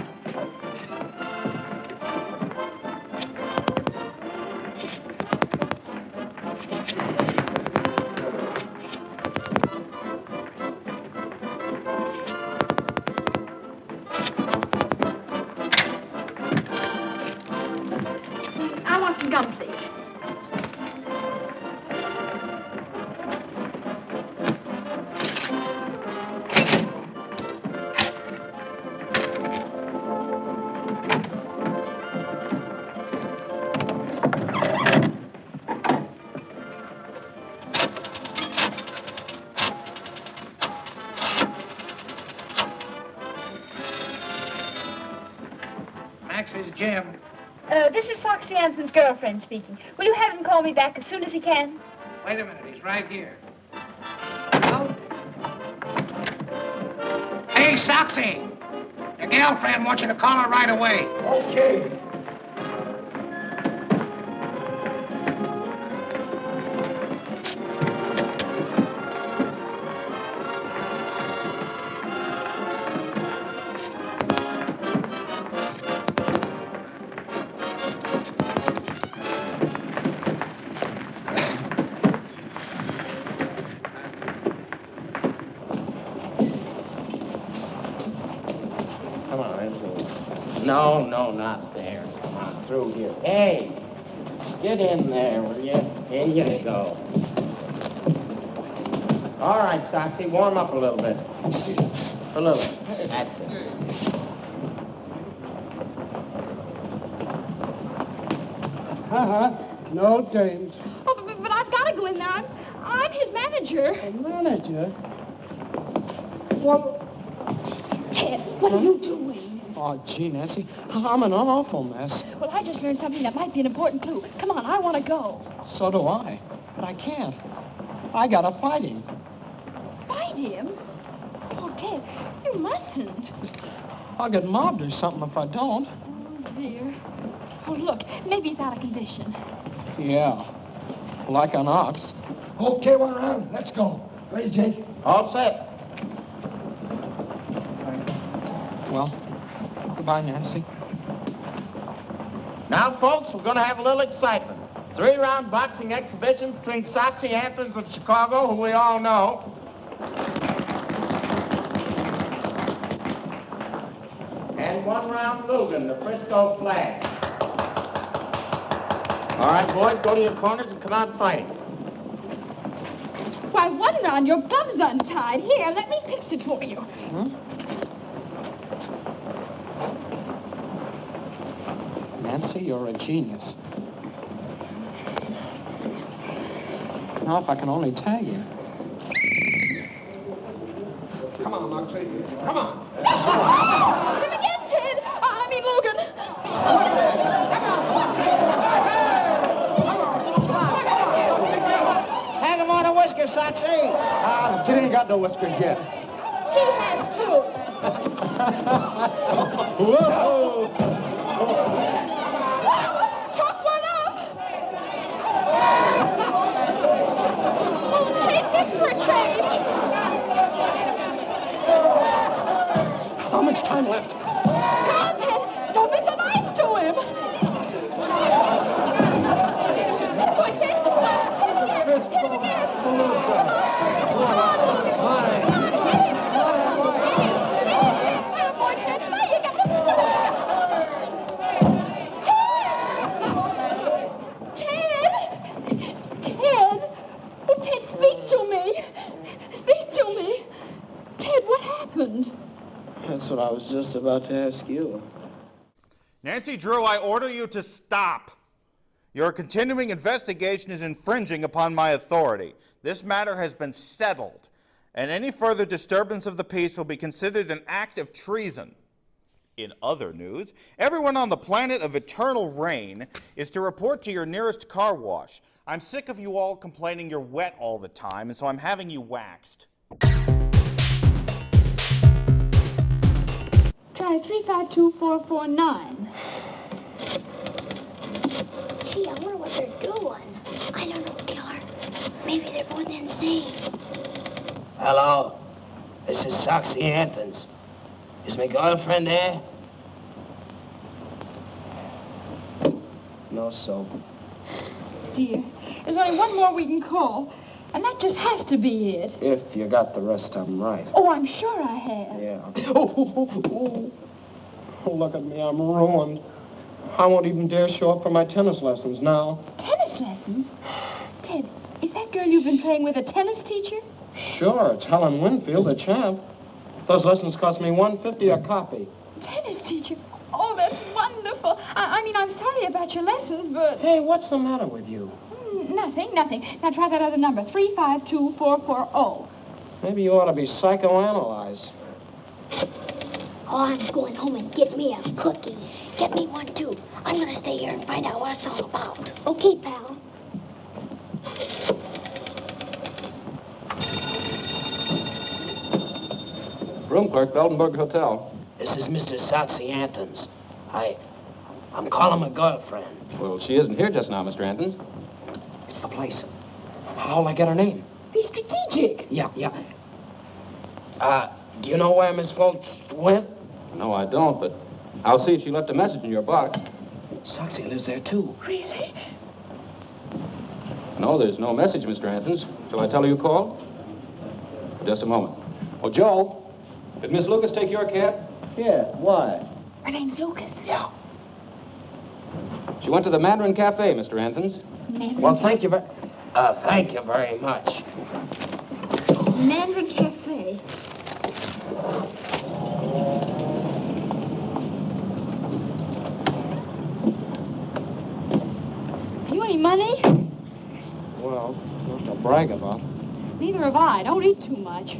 I want some gum, please. Max is Jim. This is Foxy Anthony's girlfriend speaking. Will you have him call me back as soon as he can? Wait a minute, he's right here. Hey, Soxy! Your girlfriend wants you to call her right away. Okay. Come on, Enzo. No, not there. Come on, through here. Hey, get in there, will you? Here you go. All right, Soxy, warm up a little bit. A little. That's it. No dames. Oh, but I've got to go in there. I'm his manager. A manager? Well, Ted, what are you doing? Oh, gee, Nancy, I'm in an awful mess. Well, I just learned something that might be an important clue. Come on, I want to go. So do I. But I can't. I gotta fight him. Fight him? Oh, Ted, you mustn't. I'll get mobbed or something if I don't. Oh, dear. Oh, look, maybe he's out of condition. Yeah, like an ox. Okay, one round. Let's go. Ready, Jake? All set. Well, goodbye, Nancy. Now, folks, we're going to have a little excitement. 3-round boxing exhibition between Soxy Anthony of Chicago, who we all know, and 1 Round Lugan, the Frisco flag. All right, boys, go to your corners and come out fighting. Why, 1 round, your gum's untied. Here, let me fix it for you. Nancy, you're a genius. Now, if I can only tag him. Come on, Moxie. Come on. Him again, Ted. I mean, Logan. Tag him on a whisker, Soxy. Ah, the kid ain't got no whiskers yet. He has two. Whoa! Chop one up. Oh, chase him for a change. How much time left? Come on, Ted. Don't be so nice to him. What's it? Hit him again. Hit him again. Come on, Logan. Come on, hit him. Hit him. Hit him. Hit him. Boy, Ted. Now you got the... I was just about to ask you. Nancy Drew, I order you to stop. Your continuing investigation is infringing upon my authority. This matter has been settled, and any further disturbance of the peace will be considered an act of treason. In other news, everyone on the planet of eternal rain is to report to your nearest car wash. I'm sick of you all complaining you're wet all the time, and so I'm having you waxed. Try 352449. Gee, I wonder what they're doing. I don't know, Killer. Maybe they're both insane. Hello. This is Soxy Anthons. Is my girlfriend there? No soap. Dear, there's only one more we can call, and that just has to be it. If you got the rest of them right. Oh, I'm sure I have. Yeah. Oh, look at me. I'm ruined. I won't even dare show up for my tennis lessons now. Tennis lessons? Ted, is that girl you've been playing with a tennis teacher? Sure, it's Helen Winfield, the champ. Those lessons cost me $1.50 a copy. Tennis teacher? Oh, that's wonderful. I mean, I'm sorry about your lessons, but... Hey, what's the matter with you? Nothing. Now try that other number, 352440. Maybe you ought to be psychoanalyzed. Oh, I'm going home and get me a cookie. Get me one, too. I'm going to stay here and find out what it's all about. Okay, pal. Room clerk, Beldenburg Hotel. This is Mr. Soxy Anthons. I'm calling my girlfriend. Well, she isn't here just now, Mr. Anthons. It's the place. How'll I get her name? Be strategic. Yeah. Do you know where Miss Foltz went? No, I don't, but I'll see if she left a message in your box. Soxy lives there, too. Really? No, there's no message, Mr. Anthons. Shall I tell her you called? Just a moment. Oh, Joe, did Miss Lucas take your cab? Yeah, why? Her name's Lucas. Yeah. She went to the Mandarin Cafe, Mr. Anthons. Mandarin Well, thank you very much. Mandarin Cafe. You any money? Well, not to brag about. Neither have I. Don't eat too much.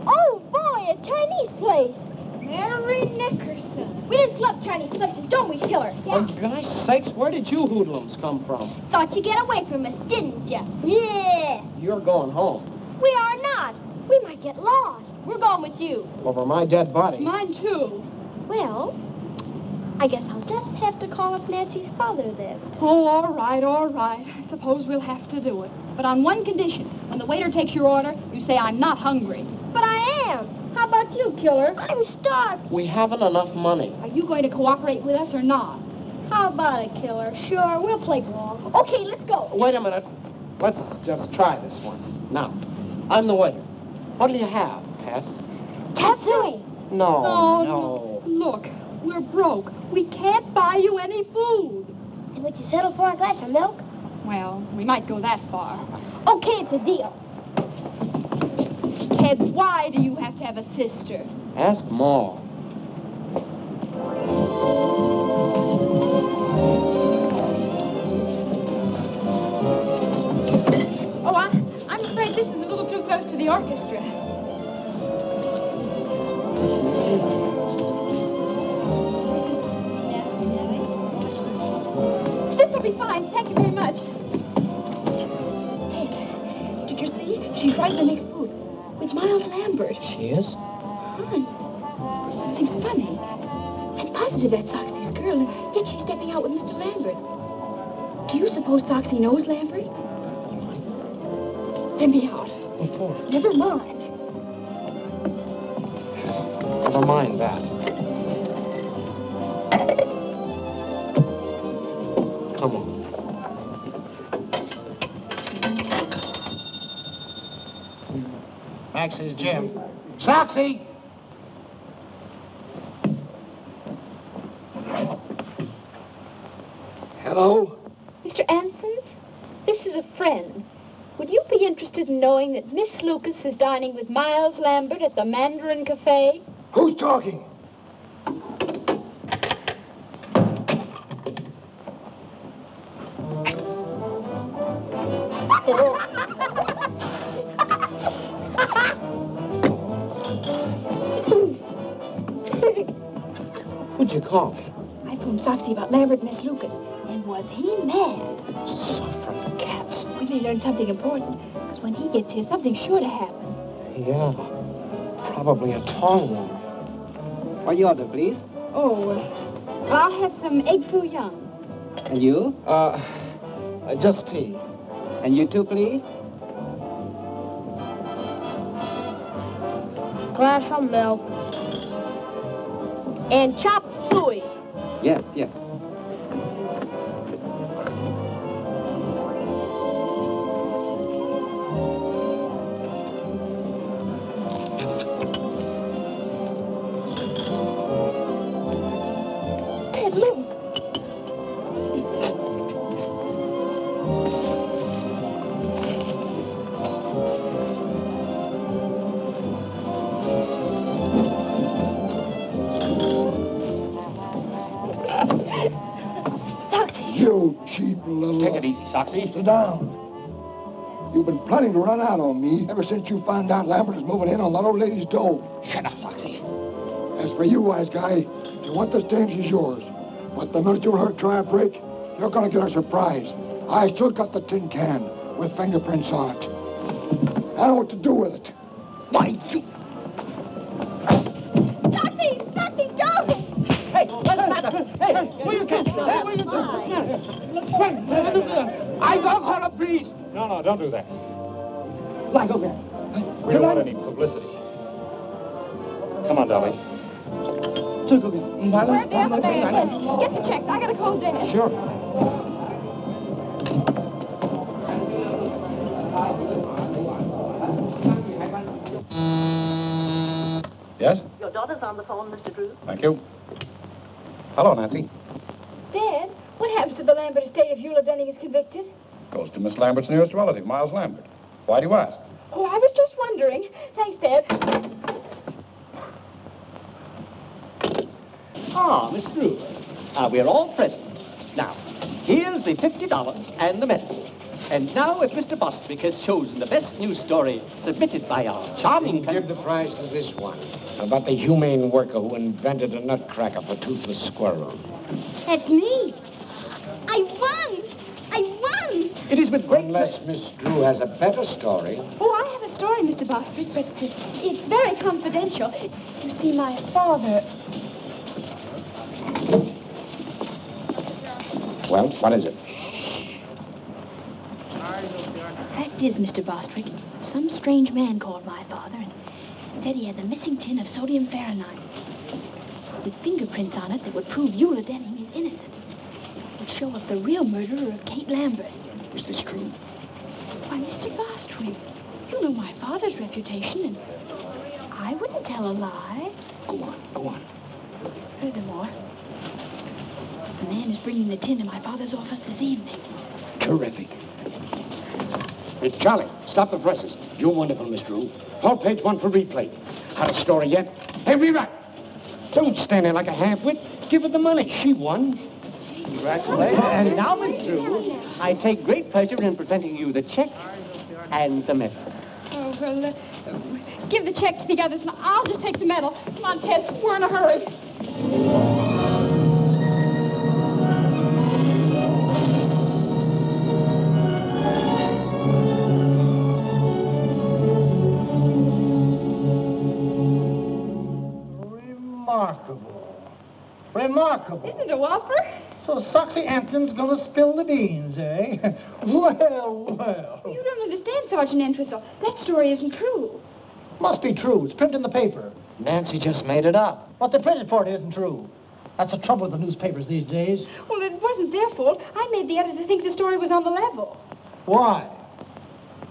Oh, boy, a Chinese place. Mary Nickerson. We just love Chinese places, don't we, Killer? For gosh sakes, where did you hoodlums come from? Thought you'd get away from us, didn't you? Yeah. You're going home. We are not. We might get lost. We're going with you. Over my dead body. Mine, too. Well, I guess I'll just have to call up Nancy's father then. Oh, all right. I suppose we'll have to do it. But on one condition. When the waiter takes your order, you say, I'm not hungry. But I am. How about you, Killer? I'm starved. We haven't enough money. Are you going to cooperate with us or not? How about it, Killer? Sure, we'll play ball. Okay, let's go. Wait a minute. Let's just try this once. Now, I'm the waiter. What'll you have, Tess? Tatsui. No. Look, we're broke. We can't buy you any food. And would you settle for a glass of milk? Well, we might go that far. Okay, it's a deal. Ted, why do you have to have a sister? Ask Ma. Oh, I'm afraid this is a little too close to the orchestra. This'll be fine. Thank you very much. Ted, did you see? She's right in the next booth. With Miles Lambert. She is? Hon, something's funny. I'm positive that's Soxy's girl, and yet she's stepping out with Mr. Lambert. Do you suppose Soxy knows Lambert? Let me out. Before. Never mind. Never mind that. Come on. Max's gym. Soxy! Hello? Mr. Anthons, this is a friend. Would you be be interested in knowing that Miss Lucas is dining with Miles Lambert at the Mandarin Cafe? Who's talking? Who'd you call? I phoned Soxy about Lambert and Miss Lucas. And was he mad? Suffering cats. We may learn something important, because when he gets here, something's sure to happen. Yeah. Probably a tall one. What you order, please? Oh, I'll have some egg foo young. And you? Just tea. And you too, please? Glass of milk. And chop suey. Yes, yes. Ted, look. You cheap little... Take it easy, Soxy. Sit down. You've been planning to run out on me ever since you found out Lambert is moving in on that old lady's dough. Shut up, Foxy. As for you, wise guy, if you want the stain, she's yours. But the minute you let her try a break, you're gonna get a surprise. I still got the tin can with fingerprints on it. I know what to do with it. Why, you... Soxy, don't! Hey, what's the matter? Hey, will you get that? Will you do? I don't call the police. No, don't do that. Lie over there. We don't want any publicity. Come on, darling. Where's the other man? Get the checks. I gotta call Dad. Sure. Yes? Your daughter's on the phone, Mr. Drew. Thank you. Hello, Nancy. Dad, what happens to the Lambert estate if Eula Denning is convicted? Goes to Miss Lambert's nearest relative, Miles Lambert. Why do you ask? Oh, I was just wondering. Thanks, Dad. Ah, Miss Drew. We're all present. Now, here's the $50 and the medal. And now, if Mr. Bostwick has chosen the best news story submitted by our charming... Give the prize to this one. About the humane worker who invented a nutcracker for toothless squirrels. That's me. I won. It is with great... Unless Miss Drew has a better story. Oh, I have a story, Mr. Bostwick, but it's very confidential. You see, my father... Well, what is it? Fact is, Mr. Bostwick, some strange man called my father and said he had the missing tin of sodium Fahrenheit with fingerprints on it that would prove Eula Denning is innocent. It would show up the real murderer of Kate Lambert. Is this true? Why, Mr. Bostwick, you know my father's reputation, and I wouldn't tell a lie. Go on. Furthermore, a man is bringing the tin to my father's office this evening. Terrific. Hey, Charlie, stop the presses. You're wonderful, Miss Drew. All page 1 for replay. Had a story yet? Hey, rewrite. Don't stand there like a half-wit. Give her the money. She won. Congratulations. And now, Miss Drew, I take great pleasure in presenting you the check and the medal. Oh, well, give the check to the others, and I'll just take the medal. Come on, Ted, we're in a hurry. Remarkable. Isn't it a whopper? So Soxy Ampton's gonna spill the beans, eh? Well. You don't understand, Sergeant Entwistle. That story isn't true. Must be true. It's printed in the paper. Nancy just made it up. What they printed for it isn't true. That's the trouble with the newspapers these days. Well, it wasn't their fault. I made the editor think the story was on the level. Why?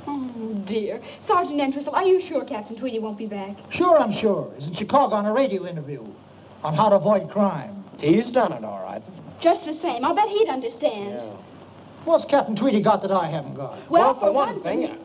Oh, dear. Sergeant Entwistle, are you sure Captain Tweedy won't be back? Sure, I'm sure. He's in Chicago on a radio interview on how to avoid crime. He's done it, all right. Just the same. I'll bet he'd understand. What's Captain Tweedy got that I haven't got? Well, for one thing...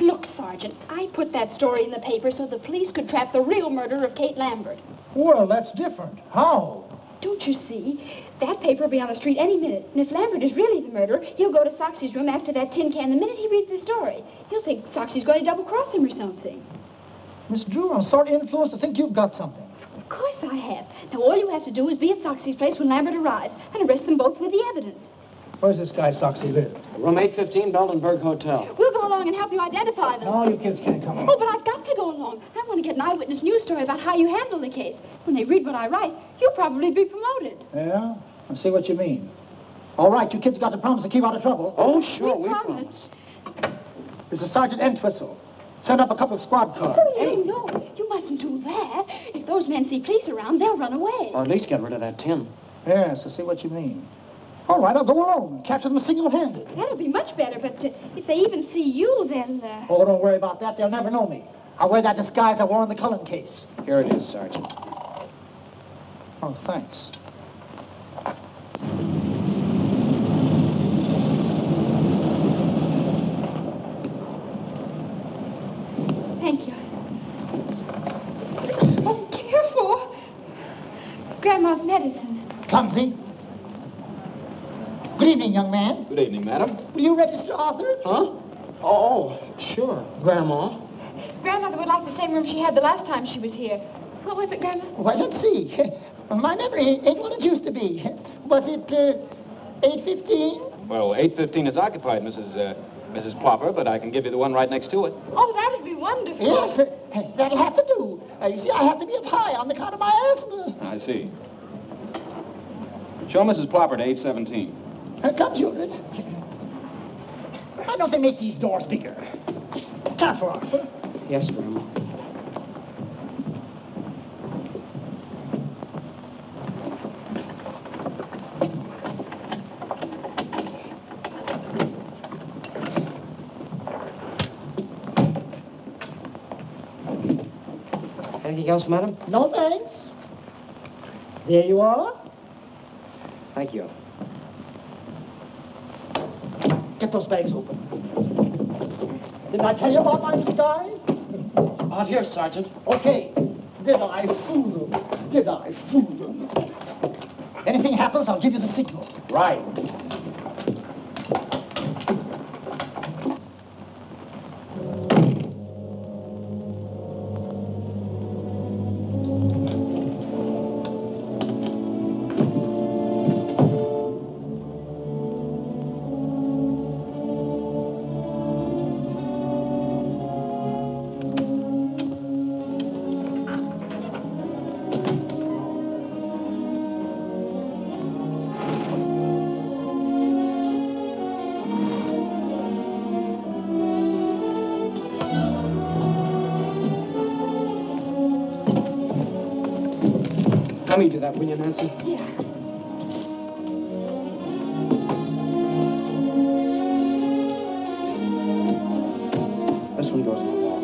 Look, Sergeant, I put that story in the paper so the police could trap the real murderer of Kate Lambert. Well, that's different. How? Don't you see? That paper will be on the street any minute. And if Lambert is really the murderer, he'll go to Soxy's room after that tin can the minute he reads the story. He'll think Soxy's going to double-cross him or something. Miss Drew, I'm sort of influenced to think you've got something. Of course I have. Now, all you have to do is be at Soxy's place when Lambert arrives and arrest them both with the evidence. Where's this guy Soxy live? Room 815, Beldenberg Hotel. We'll go along and help you identify them. No, you kids can't come along. Oh, but I've got to go along. I want to get an eyewitness news story about how you handle the case. When they read what I write, you'll probably be promoted. Yeah? I see what you mean. All right, you kids got to promise to keep out of trouble. Oh, sure, we promise. This is Sergeant Entwistle. Send up a couple of squad cars. Oh, no, you mustn't do that. If those men see police around, they'll run away. Or at least get rid of that tin. Yes, I see what you mean. All right, I'll go alone and capture them single-handed. That'll be much better, but if they even see you, then... Oh, don't worry about that. They'll never know me. I'll wear that disguise I wore in the Cullen case. Here it is, Sergeant. Oh, thanks. Thank you. Oh, careful. Grandma's medicine. Clumsy. Good evening, young man. Good evening, madam. Will you register Arthur? Huh? Oh, sure. Grandma. Grandmother would like the same room she had the last time she was here. What was it, Grandma? Why, let's see. My memory ain't what it used to be. Was it 815? Well, 815 is occupied, Mrs. Plopper, but I can give you the one right next to it. Oh, that'd be wonderful. Yes, that'll have to do. You see, I have to be up high on account of my asthma. I see. Show Mrs. Plopper to 817. Come, children. Why don't they make these doors bigger? Careful, Arthur. Yes, Grandma. Anything else, madam? No, thanks. There you are. Thank you. Get those bags open. Didn't I tell you about my disguise? Out here, Sergeant. Okay. Did I fool them? Did I fool them? Anything happens, I'll give you the signal. Right. Let me do that, will you, Nancy? Yeah. This one goes in the wall.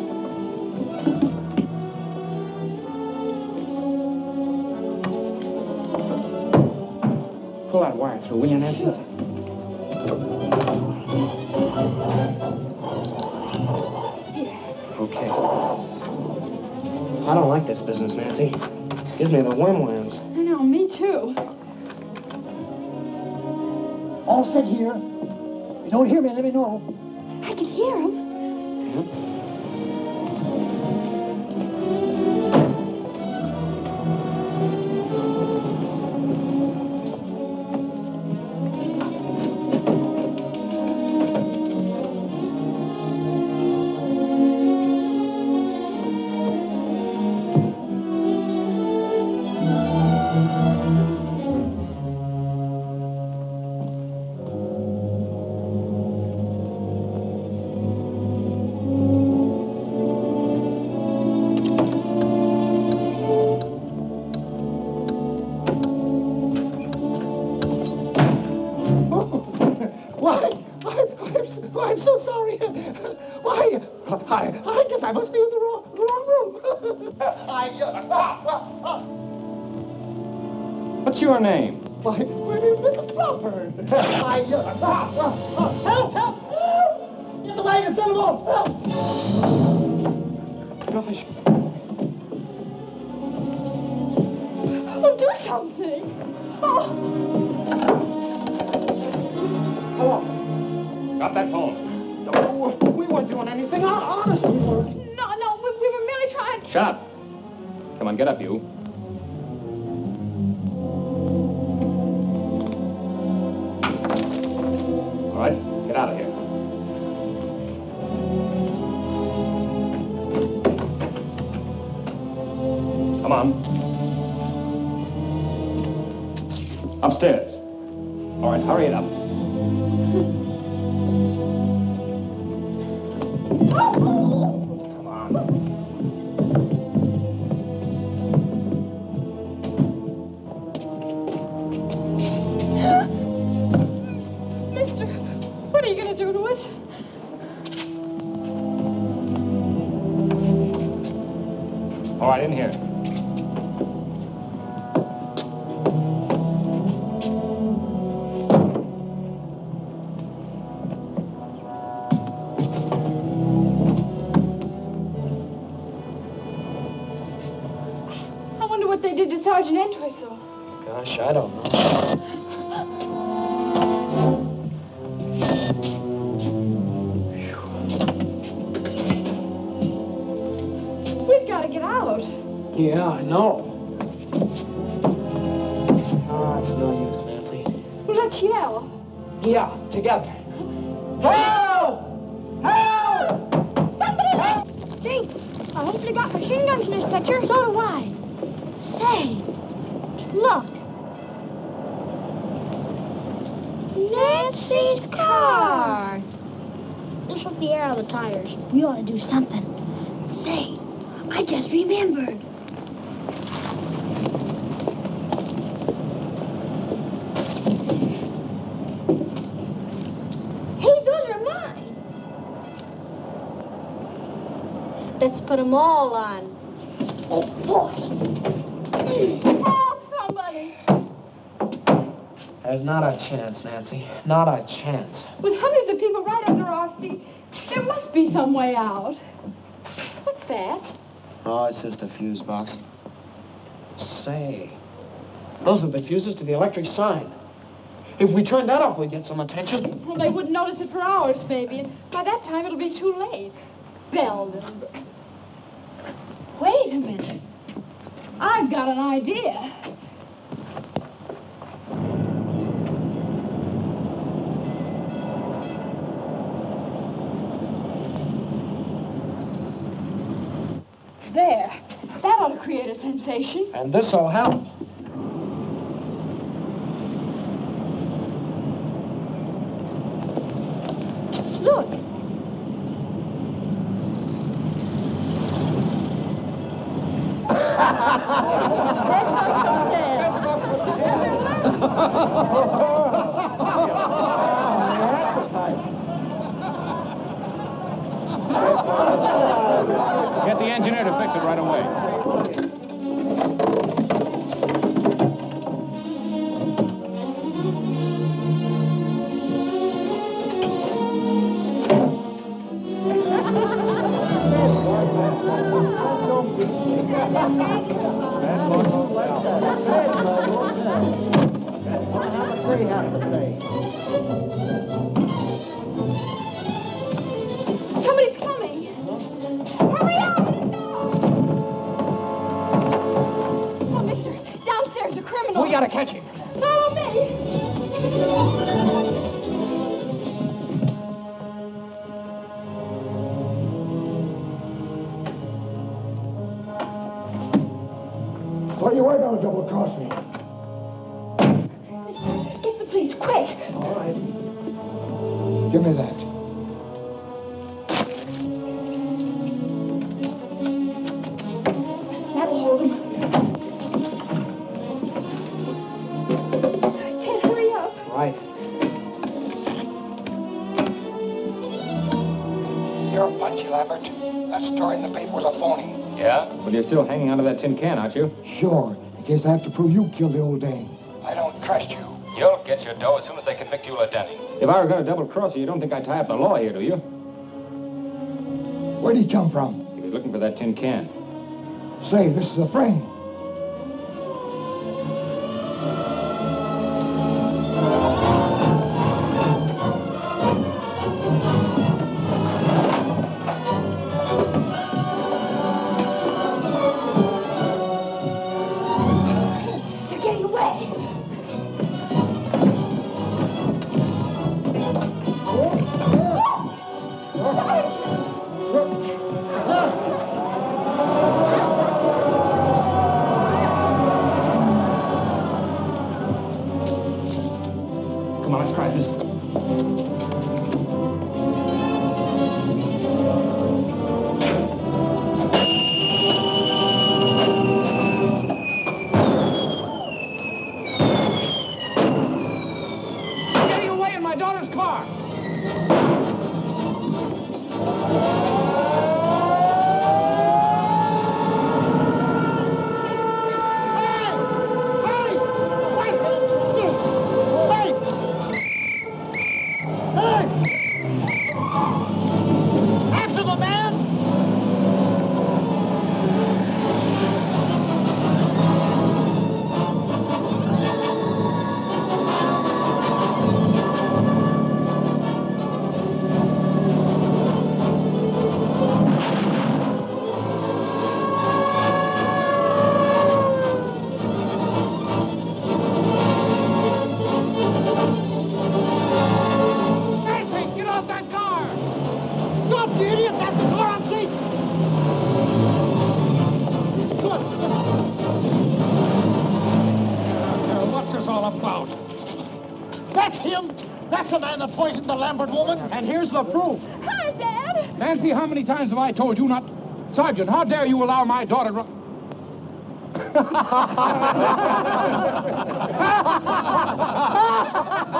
Pull that wire through, will you, Nancy? Sure. Okay. I don't like this business, Nancy. Gives me the wormlands. I know, me too. All set here. If you don't hear me, let me know. I can hear him. I'm so sorry. Why, I guess I must be in the wrong room. What's your name? Why, Mrs. Plopper. Help! the wagon, send them off. Help! Gosh. Oh, do something. Oh. Hello. Got that phone? No, we weren't doing anything. Honest, we weren't. No, we were merely trying. Shut up. Come on, get up, you. All right, get out of here. Come on. Upstairs. All right, hurry it up. Come on. Mister, what are you going to do to us? All right, in here. I wonder what they did to Sergeant Entwistle. Gosh, I don't know. We've got to get out. Yeah, I know. Oh, it's no use, Nancy. Well, let's yell. Yeah, together. Help! Help! Somebody help! Think, I hope they got machine guns in this picture. So do I. Say, look. Nancy's car. This took the air out of the tires. We ought to do something. Say, I just remembered. Hey, those are mine. Let's put them all on. Oh, boy. Help somebody. There's not a chance, Nancy. Not a chance. With hundreds of people right under our feet, there must be some way out. What's that? Oh, it's just a fuse box. Say, those are the fuses to the electric sign. If we turn that off, we'd get some attention. Well, they wouldn't notice it for hours, maybe. And by that time, it'll be too late. Belden. Wait a minute. I've got an idea. There. That ought to create a sensation. And this'll help. Look. Get the engineer to fix it right away. Somebody's coming. Hurry up! Oh, mister, downstairs a criminal. We gotta catch him. Follow me. What are you waiting on, double-cross me? Get the police, quick. All right. Give me that. That'll hold him. Ted, hurry up. Right. You're punchy, Lambert. That story in the paper was a phony. Yeah? But you're still hanging onto that tin can, aren't you? Sure. In case I have to prove you killed the old dame. I don't trust you. You'll get your dough as soon as they convict you of Denny. If I were going to double-cross you, you don't think I'd tie up the law here, do you? Where'd he come from? He was looking for that tin can. Say, this is a frame. You're getting away. Come on, let's try this one. Getting away in my daughter's car. After the man! Nancy, get off that car! Stop, you idiot! That's the car I'm chasing! Good. What's this all about? That's him! That's the man that poisoned the Lambert woman! And here's the proof! Hi, Dad. Nancy, how many times have I told you not... Sergeant, how dare you allow my daughter to...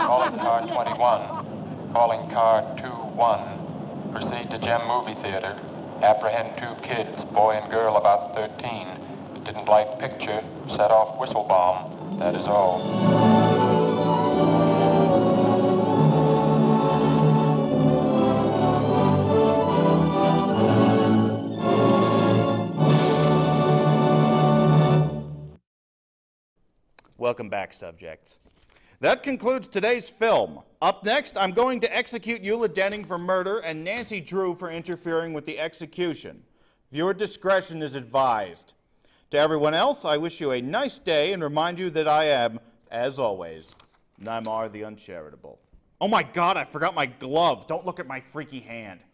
Calling car 21. Calling car 21. Proceed to Gem Movie Theater. Apprehend 2 kids, boy and girl about 13. Didn't like picture. Set off whistle bomb. That is all. Welcome back, subjects. That concludes today's film. Up next, I'm going to execute Eula Denning for murder and Nancy Drew for interfering with the execution. Viewer discretion is advised. To everyone else, I wish you a nice day and remind you that I am, as always, Nymar the Uncharitable. Oh my God, I forgot my glove. Don't look at my freaky hand.